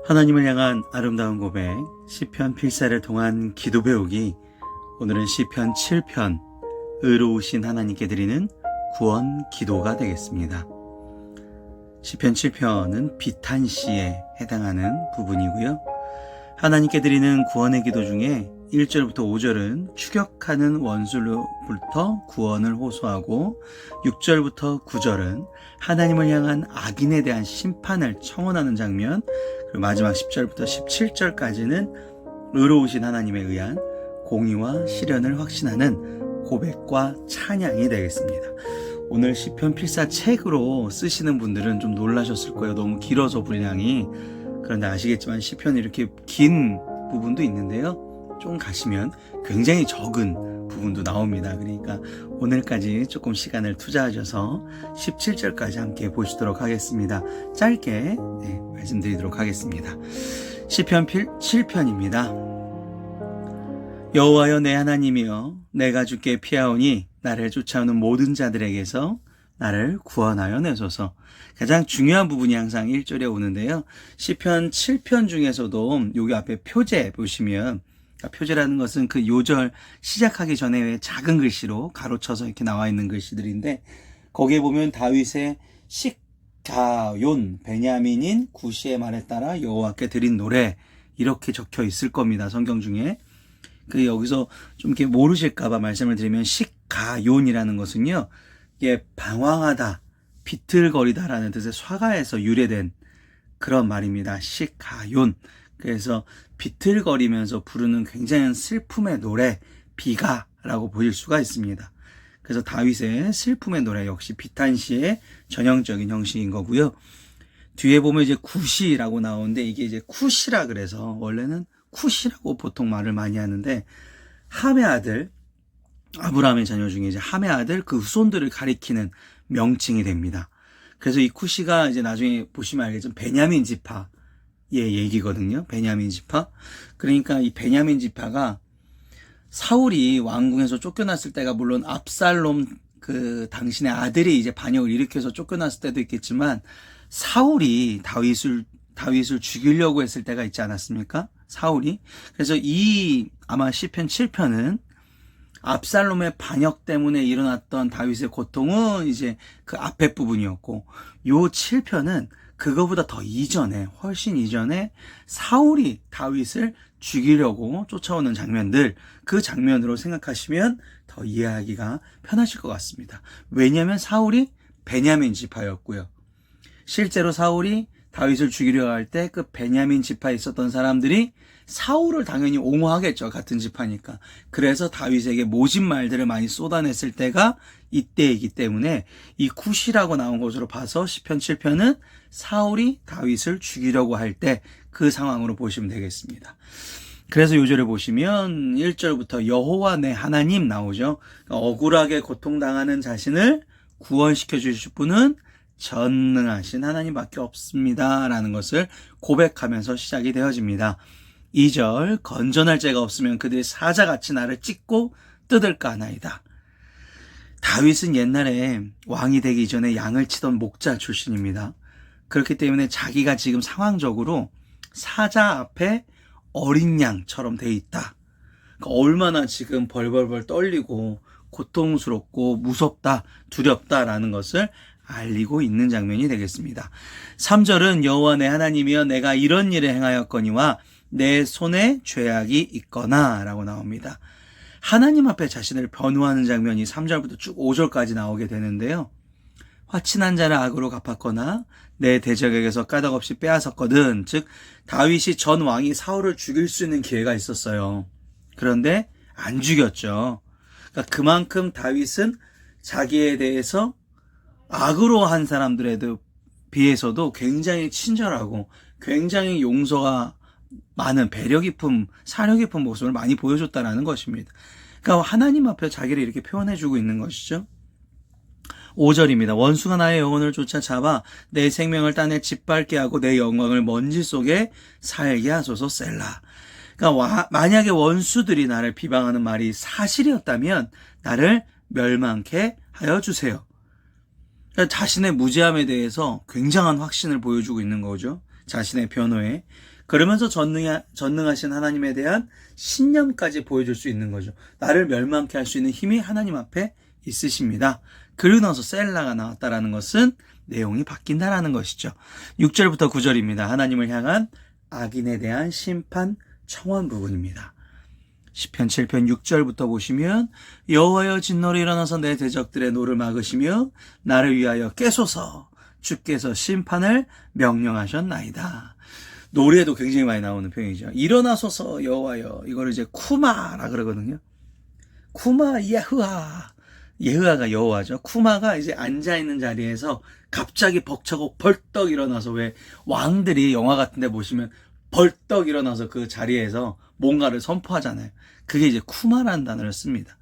하나님을 향한 아름다운 고백, 시편 필사를 통한 기도 배우기. 오늘은 시편 7편, 의로우신 하나님께 드리는 구원 기도가 되겠습니다. 시편 7편은 비탄시에 해당하는 부분이고요. 하나님께 드리는 구원의 기도 중에 1절부터 5절은 추격하는 원수로부터 구원을 호소하고, 6절부터 9절은 하나님을 향한 악인에 대한 심판을 청원하는 장면, 그리고 마지막 10절부터 17절까지는 의로우신 하나님에 의한 공의와 실현을 확신하는 고백과 찬양이 되겠습니다. 오늘 시편 필사 책으로 쓰시는 분들은 좀 놀라셨을 거예요. 너무 길어서 분량이. 그런데 아시겠지만 시편이 이렇게 긴 부분도 있는데요, 좀 가시면 굉장히 적은 부분도 나옵니다. 그러니까 오늘까지 조금 시간을 투자하셔서 17절까지 함께 보시도록 하겠습니다. 짧게 말씀드리도록 하겠습니다. 시편 7편입니다. 여호와여 내 하나님이여, 내가 주께 피하오니 나를 쫓아오는 모든 자들에게서 나를 구원하여 내소서. 가장 중요한 부분이 항상 1절에 오는데요, 시편 7편 중에서도 여기 앞에 표제 보시면, 표제라는 것은 그 요절 시작하기 전에 작은 글씨로 가로쳐서 이렇게 나와 있는 글씨들인데, 거기에 보면 다윗의 식가욘 베냐민인 구시의 말에 따라 여호와께 드린 노래, 이렇게 적혀 있을 겁니다. 성경 중에. 여기서 좀 이렇게 모르실까봐 말씀을 드리면, 식가욘이라는 것은요, 이게 방황하다, 비틀거리다라는 뜻의 쇠가에서 유래된 그런 말입니다. 식가욘. 그래서 비틀거리면서 부르는 굉장한 슬픔의 노래, 비가라고 보일 수가 있습니다. 그래서 다윗의 슬픔의 노래 역시 비탄시의 전형적인 형식인 거고요. 뒤에 보면 이제 구시라고 나오는데, 이게 이제 쿠시라 그래서 원래는 쿠시라고 보통 말을 많이 하는데, 함의 아들, 아브라함의 자녀 중에 이제 함의 아들 그 후손들을 가리키는 명칭이 됩니다. 그래서 이 쿠시가 이제 나중에 보시면 알겠지만 베냐민 지파의 얘기거든요. 베냐민 지파. 그러니까 이 베냐민 지파가 사울이 왕궁에서 쫓겨났을 때가, 물론 압살롬 그 당신의 아들이 이제 반역을 일으켜서 쫓겨났을 때도 있겠지만, 사울이 다윗을 죽이려고 했을 때가 있지 않았습니까? 사울이. 그래서 아마 시편 7편은 압살롬의 반역 때문에 일어났던 다윗의 고통은 이제 그 앞에 부분이었고, 요 7편은 그거보다 더 이전에, 훨씬 이전에 사울이 다윗을 죽이려고 쫓아오는 장면들, 그 장면으로 생각하시면 더 이해하기가 편하실 것 같습니다. 왜냐하면 사울이 베냐민 지파였고요. 실제로 사울이 다윗을 죽이려고 할 때 그 베냐민 지파에 있었던 사람들이 사울을 당연히 옹호하겠죠. 같은 지파니까. 그래서 다윗에게 모진 말들을 많이 쏟아냈을 때가 이때이기 때문에 이 쿠시라고 나온 것으로 봐서 시편 7편은 사울이 다윗을 죽이려고 할 때 그 상황으로 보시면 되겠습니다. 그래서 요절을 보시면 1절부터 여호와 내 하나님 나오죠. 억울하게 고통당하는 자신을 구원시켜 주실 분은 전능하신 하나님밖에 없습니다 라는 것을 고백하면서 시작이 되어집니다. 2절, 건전할 죄가 없으면 그들이 사자같이 나를 찢고 뜯을까 하나이다. 다윗은 옛날에 왕이 되기 전에 양을 치던 목자 출신입니다. 그렇기 때문에 자기가 지금 상황적으로 사자 앞에 어린 양처럼 돼 있다. 그러니까 얼마나 지금 벌벌벌 떨리고 고통스럽고 무섭다, 두렵다라는 것을 알리고 있는 장면이 되겠습니다. 3절은 여호와 내 하나님이여, 내가 이런 일을 행하였거니와 내 손에 죄악이 있거나 라고 나옵니다. 하나님 앞에 자신을 변호하는 장면이 3절부터 쭉 5절까지 나오게 되는데요, 화친한 자를 악으로 갚았거나 내 대적에게서 까닭없이 빼앗았거든. 즉 다윗이 전 왕이 사울을 죽일 수 있는 기회가 있었어요. 그런데 안 죽였죠. 그러니까 그만큼 다윗은 자기에 대해서 악으로 한 사람들에도 비해서도 굉장히 친절하고 굉장히 용서가 많은, 배려 깊은, 사려 깊은 모습을 많이 보여줬다는 것입니다. 그러니까 하나님 앞에 자기를 이렇게 표현해주고 있는 것이죠. 5절입니다. 원수가 나의 영혼을 쫓아잡아 내 생명을 딴에 짓밟게 하고 내 영광을 먼지 속에 살게 하소서. 셀라. 그러니까 만약에 원수들이 나를 비방하는 말이 사실이었다면 나를 멸망케 하여 주세요. 그러니까 자신의 무죄함에 대해서 굉장한 확신을 보여주고 있는 거죠. 자신의 변호에. 그러면서 전능하신 하나님에 대한 신념까지 보여줄 수 있는 거죠. 나를 멸망케 할 수 있는 힘이 하나님 앞에 있으십니다. 그러고 나서 셀라가 나왔다라는 것은 내용이 바뀐다라는 것이죠. 6절부터 9절입니다. 하나님을 향한 악인에 대한 심판 청원 부분입니다. 시편 7편 6절부터 보시면 여호와여 진노로 일어나서 내 대적들의 노를 막으시며 나를 위하여 깨소서 주께서 심판을 명령하셨나이다. 노래도 굉장히 많이 나오는 표현이죠. 일어나소서 여호와여, 이거를 이제 쿠마라 그러거든요. 쿠마 예흐아, 예흐아가 여호와죠. 쿠마가 이제 앉아있는 자리에서 갑자기 벅차고 벌떡 일어나서, 왜 왕들이 영화 같은 데 보시면 벌떡 일어나서 그 자리에서 뭔가를 선포하잖아요. 그게 이제 쿠마라는 단어를 씁니다.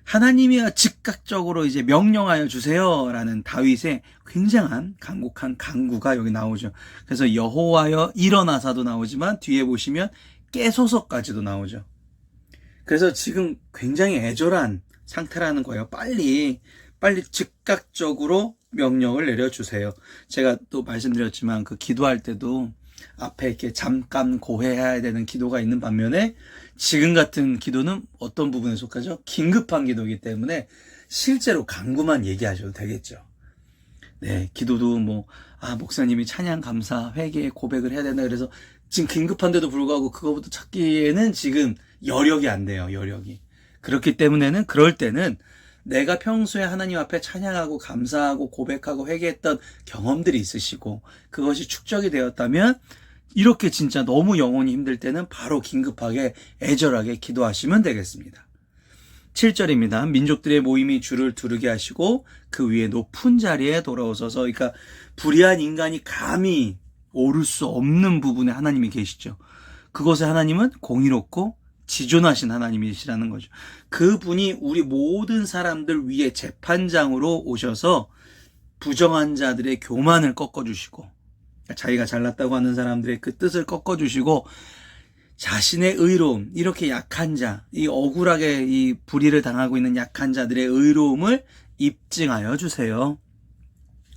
하나님이여 즉각적으로 이제 명령하여 주세요라는 다윗의 굉장한 간곡한 간구가 여기 나오죠. 그래서 여호와여 일어나사도 나오지만 뒤에 보시면 깨소서까지도 나오죠. 그래서 지금 굉장히 애절한 상태라는 거예요. 빨리 즉각적으로 명령을 내려주세요. 제가 또 말씀드렸지만 그 기도할 때도 앞에 이렇게 잠깐 고해해야 되는 기도가 있는 반면에 지금 같은 기도는 어떤 부분에 속하죠? 긴급한 기도이기 때문에 실제로 간구만 얘기하셔도 되겠죠. 네, 기도도 목사님이 찬양, 감사, 회개, 고백을 해야 된다 그래서 지금 긴급한데도 불구하고 그거부터 찾기에는 지금 여력이 안 돼요, 여력이. 그렇기 때문에는 그럴 때는 내가 평소에 하나님 앞에 찬양하고 감사하고 고백하고 회개했던 경험들이 있으시고 그것이 축적이 되었다면 이렇게 진짜 너무 영혼이 힘들 때는 바로 긴급하게 애절하게 기도하시면 되겠습니다. 7절입니다. 민족들의 모임이 주를 두르게 하시고 그 위에 높은 자리에 돌아오셔서, 그러니까 불의한 인간이 감히 오를 수 없는 부분에 하나님이 계시죠. 그것에 하나님은 공의롭고 지존하신 하나님이시라는 거죠. 그분이 우리 모든 사람들 위에 재판장으로 오셔서 부정한 자들의 교만을 꺾어주시고, 자기가 잘났다고 하는 사람들의 그 뜻을 꺾어주시고, 자신의 의로움, 이렇게 약한 자, 이 억울하게 이 불의를 당하고 있는 약한 자들의 의로움을 입증하여 주세요.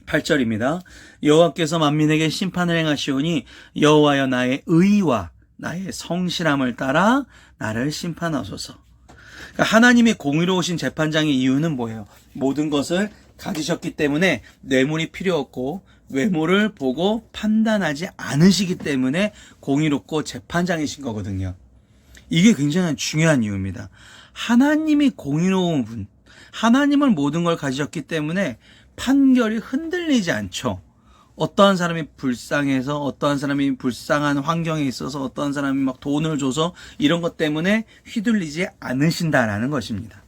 8절입니다. 여호와께서 만민에게 심판을 행하시오니 여호와여 나의 의와 나의 성실함을 따라 나를 심판하소서. 그러니까 하나님의 공의로우신 재판장의 이유는 뭐예요? 모든 것을 가지셨기 때문에 뇌물이 필요 없고 외모를 보고 판단하지 않으시기 때문에 공의롭고 재판장이신 거거든요. 이게 굉장히 중요한 이유입니다. 하나님이 공의로운 분, 하나님은 모든 걸 가지셨기 때문에 판결이 흔들리지 않죠. 어떠한 사람이 불쌍해서, 어떠한 사람이 불쌍한 환경에 있어서, 어떠한 사람이 막 돈을 줘서 이런 것 때문에 휘둘리지 않으신다라는 것입니다.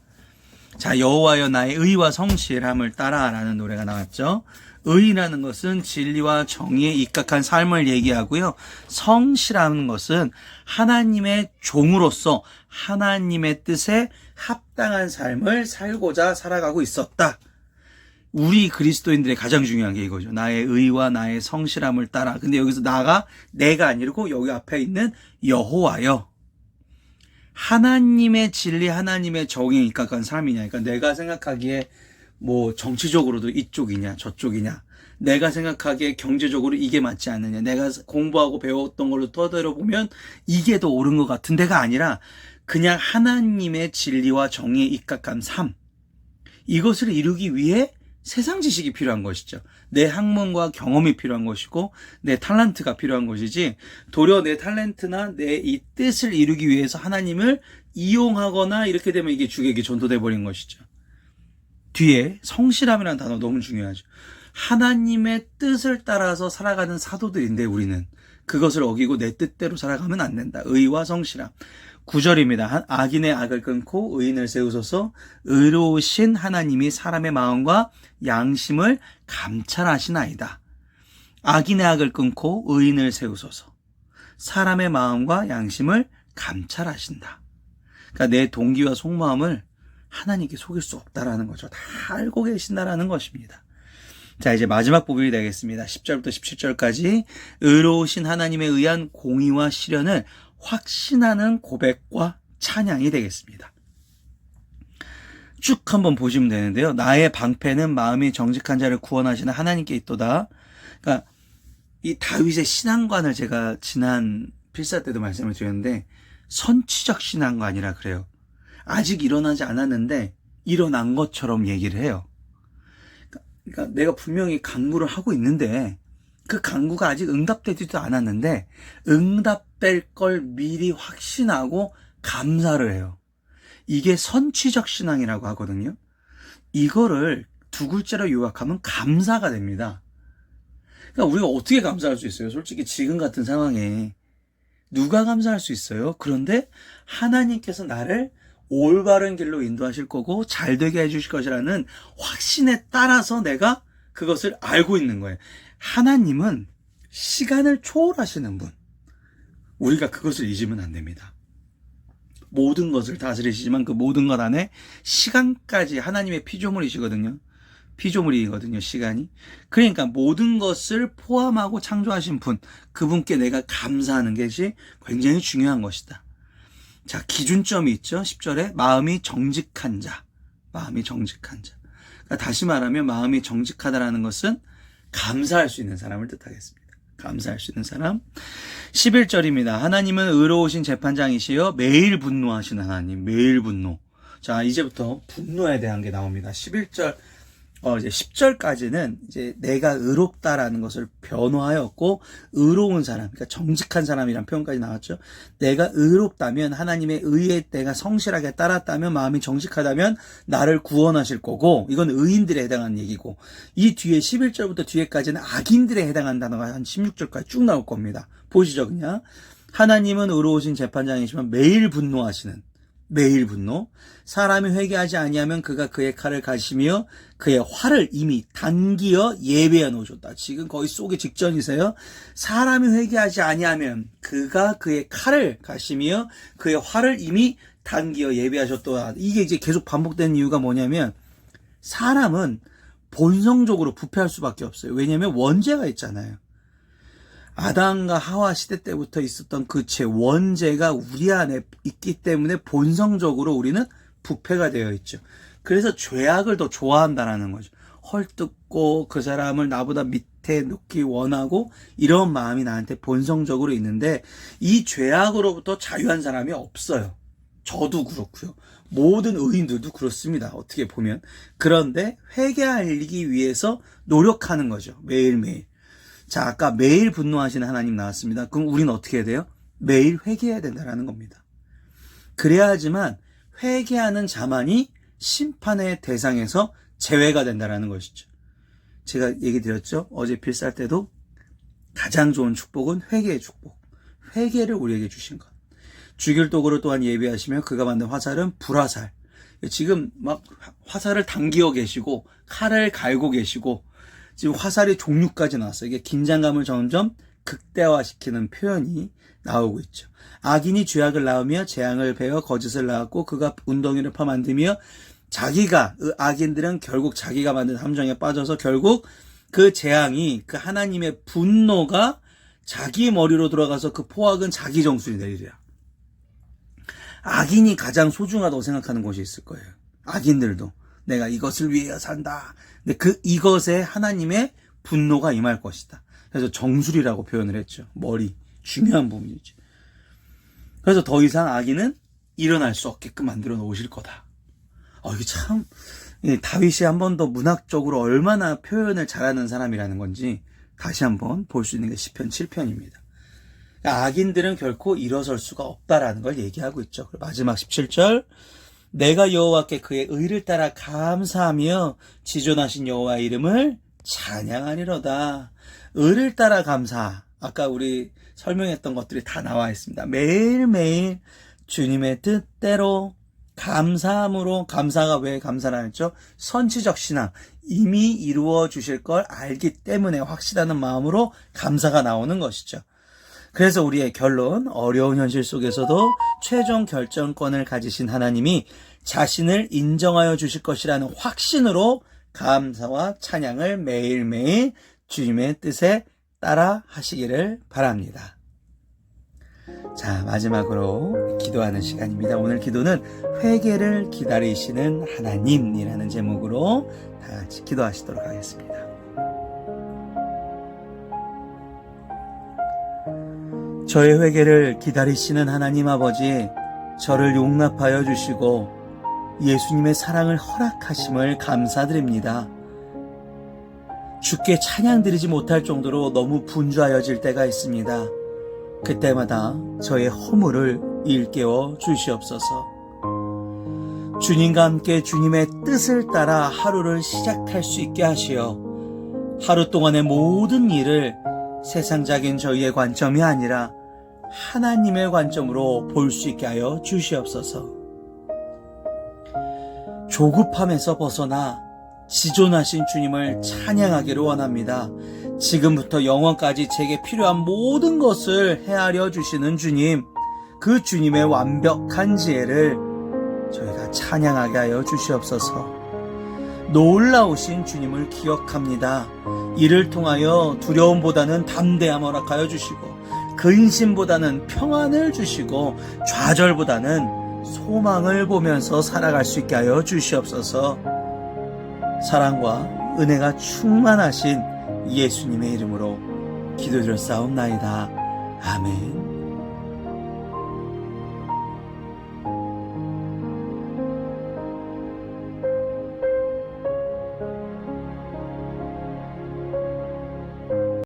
자, 여호와여 나의 의와 성실함을 따라라는 노래가 나왔죠. 의라는 것은 진리와 정의에 입각한 삶을 얘기하고요. 성실하는 것은 하나님의 종으로서 하나님의 뜻에 합당한 삶을 살고자 살아가고 있었다. 우리 그리스도인들의 가장 중요한 게 이거죠. 나의 의와 나의 성실함을 따라. 근데 여기서 나가 내가 아니고 여기 앞에 있는 여호와여. 하나님의 진리, 하나님의 정의에 입각한 삶이냐. 그러니까 내가 생각하기에 정치적으로도 이쪽이냐 저쪽이냐, 내가 생각하기에 경제적으로 이게 맞지 않느냐, 내가 공부하고 배웠던 걸로 떠들어 보면 이게 더 옳은 것 같은 데가 아니라 그냥 하나님의 진리와 정의에 입각한 삶, 이것을 이루기 위해 세상 지식이 필요한 것이죠. 내 학문과 경험이 필요한 것이고 내 탤런트가 필요한 것이지, 도리어 내 탤런트나 내 이 뜻을 이루기 위해서 하나님을 이용하거나 이렇게 되면 이게 주객이 전도돼 버린 것이죠. 뒤에 성실함이라는 단어 너무 중요하죠. 하나님의 뜻을 따라서 살아가는 사도들인데 우리는 그것을 어기고 내 뜻대로 살아가면 안 된다. 의와 성실함. 9절입니다. 악인의 악을 끊고 의인을 세우소서. 의로우신 하나님이 사람의 마음과 양심을 감찰하시나이다. 악인의 악을 끊고 의인을 세우소서. 사람의 마음과 양심을 감찰하신다. 그러니까 내 동기와 속마음을 하나님께 속일 수 없다라는 거죠. 다 알고 계신다라는 것입니다. 자, 이제 마지막 부분이 되겠습니다. 10절부터 17절까지 의로우신 하나님에 의한 공의와 실현을 확신하는 고백과 찬양이 되겠습니다. 쭉 한번 보시면 되는데요. 나의 방패는 마음이 정직한 자를 구원하시는 하나님께 있도다. 그러니까 이 다윗의 신앙관을 제가 지난 필사 때도 말씀을 드렸는데 선취적 신앙관이라 그래요. 아직 일어나지 않았는데 일어난 것처럼 얘기를 해요. 그러니까 내가 분명히 간구를 하고 있는데 그 간구가 아직 응답되지도 않았는데 응답될 걸 미리 확신하고 감사를 해요. 이게 선취적 신앙이라고 하거든요. 이거를 두 글자로 요약하면 감사가 됩니다. 그러니까 우리가 어떻게 감사할 수 있어요? 솔직히 지금 같은 상황에 누가 감사할 수 있어요? 그런데 하나님께서 나를 올바른 길로 인도하실 거고 잘 되게 해주실 것이라는 확신에 따라서 내가 그것을 알고 있는 거예요. 하나님은 시간을 초월하시는 분. 우리가 그것을 잊으면 안 됩니다. 모든 것을 다스리시지만 그 모든 것 안에 시간까지 하나님의 피조물이시거든요. 피조물이거든요, 시간이. 그러니까 모든 것을 포함하고 창조하신 분, 그분께 내가 감사하는 것이 굉장히 중요한 것이다. 자, 기준점이 있죠. 10절에 마음이 정직한 자. 마음이 정직한 자. 그러니까 다시 말하면 마음이 정직하다라는 것은 감사할 수 있는 사람을 뜻하겠습니다. 감사할 수 있는 사람. 11절입니다. 하나님은 의로우신 재판장이시여 매일 분노하시는 하나님. 매일 분노. 자, 이제부터 분노에 대한 게 나옵니다. 11절 이제 10절까지는 이제 내가 의롭다라는 것을 변화하였고 의로운 사람, 그러니까 정직한 사람이란 표현까지 나왔죠. 내가 의롭다면 하나님의 의에 내가 성실하게 따랐다면 마음이 정직하다면 나를 구원하실 거고 이건 의인들에 해당하는 얘기고 이 뒤에 11절부터 뒤에까지는 악인들에 해당하는 단어가 한 16절까지 쭉 나올 겁니다. 보시죠 그냥. 하나님은 의로우신 재판장이시면 매일 분노하시는 매일 분노. 사람이 회개하지 아니하면 그가 그의 칼을 가시며 그의 활을 이미 당기어 예비해 놓으셨다. 지금 거의 쏘기 직전이세요. 사람이 회개하지 아니하면 그가 그의 칼을 가시며 그의 활을 이미 당기어 예비하셨다. 이게 이제 계속 반복되는 이유가 뭐냐면 사람은 본성적으로 부패할 수밖에 없어요. 왜냐하면 원죄가 있잖아요. 아담과 하와 시대 때부터 있었던 그 원죄가 우리 안에 있기 때문에 본성적으로 우리는 부패가 되어 있죠. 그래서 죄악을 더 좋아한다라는 거죠. 헐뜯고 그 사람을 나보다 밑에 놓기 원하고 이런 마음이 나한테 본성적으로 있는데 이 죄악으로부터 자유한 사람이 없어요. 저도 그렇고요. 모든 의인들도 그렇습니다. 어떻게 보면. 그런데 회개하기 위해서 노력하는 거죠. 매일매일. 자, 아까 매일 분노하시는 하나님 나왔습니다. 그럼 우리는 어떻게 해야 돼요? 매일 회개해야 된다는 겁니다. 그래야지만 회개하는 자만이 심판의 대상에서 제외가 된다는 것이죠. 제가 얘기 드렸죠? 어제 필사할 때도 가장 좋은 축복은 회개의 축복. 회개를 우리에게 주신 것. 죽일 도구를 또한 예비하시며 그가 만든 화살은 불화살. 지금 막 화살을 당기어 계시고 칼을 갈고 계시고 지금 화살의 종류까지 나왔어요. 이게 긴장감을 점점 극대화시키는 표현이 나오고 있죠. 악인이 죄악을 낳으며 재앙을 베어 거짓을 낳았고 그가 운동이를 파만들며 자기가 악인들은 결국 자기가 만든 함정에 빠져서 결국 그 재앙이 그 하나님의 분노가 자기 머리로 들어가서 그 포악은 자기 정수리 내리랴. 악인이 가장 소중하다고 생각하는 곳이 있을 거예요. 악인들도 내가 이것을 위해 산다. 근데 이것에 하나님의 분노가 임할 것이다. 그래서 정수리라고 표현을 했죠. 머리. 중요한 부분이죠. 그래서 더 이상 악인은 일어날 수 없게끔 만들어 놓으실 거다. 이게 참, 다윗이 한 번 더 문학적으로 얼마나 표현을 잘하는 사람이라는 건지 다시 한번 볼 수 있는 게 시편 7편입니다. 악인들은 결코 일어설 수가 없다라는 걸 얘기하고 있죠. 마지막 17절. 내가 여호와께 그의 의를 따라 감사하며 지존하신 여호와의 이름을 찬양하리로다. 의를 따라 감사. 아까 우리 설명했던 것들이 다 나와 있습니다. 매일매일 주님의 뜻대로 감사함으로, 감사가 왜 감사라 했죠? 선취적 신앙. 이미 이루어 주실 걸 알기 때문에 확실하는 마음으로 감사가 나오는 것이죠. 그래서 우리의 결론, 어려운 현실 속에서도 최종 결정권을 가지신 하나님이 자신을 인정하여 주실 것이라는 확신으로 감사와 찬양을 매일매일 주님의 뜻에 따라 하시기를 바랍니다. 자, 마지막으로 기도하는 시간입니다. 오늘 기도는 회개를 기다리시는 하나님이라는 제목으로 다 같이 기도하시도록 하겠습니다. 저의 회개를 기다리시는 하나님 아버지, 저를 용납하여 주시고 예수님의 사랑을 허락하심을 감사드립니다. 주께 찬양드리지 못할 정도로 너무 분주하여질 때가 있습니다. 그때마다 저의 허물을 일깨워 주시옵소서. 주님과 함께 주님의 뜻을 따라 하루를 시작할 수 있게 하시어 하루 동안의 모든 일을 세상적인 저희의 관점이 아니라 하나님의 관점으로 볼 수 있게 하여 주시옵소서. 조급함에서 벗어나 지존하신 주님을 찬양하기를 원합니다. 지금부터 영원까지 제게 필요한 모든 것을 헤아려 주시는 주님, 그 주님의 완벽한 지혜를 저희가 찬양하게 하여 주시옵소서. 놀라우신 주님을 기억합니다. 이를 통하여 두려움보다는 담대함 허락하여 주시고, 근심보다는 평안을 주시고, 좌절보다는 소망을 보면서 살아갈 수 있게 하여 주시옵소서. 사랑과 은혜가 충만하신 예수님의 이름으로 기도드렸사옵나이다. 아멘.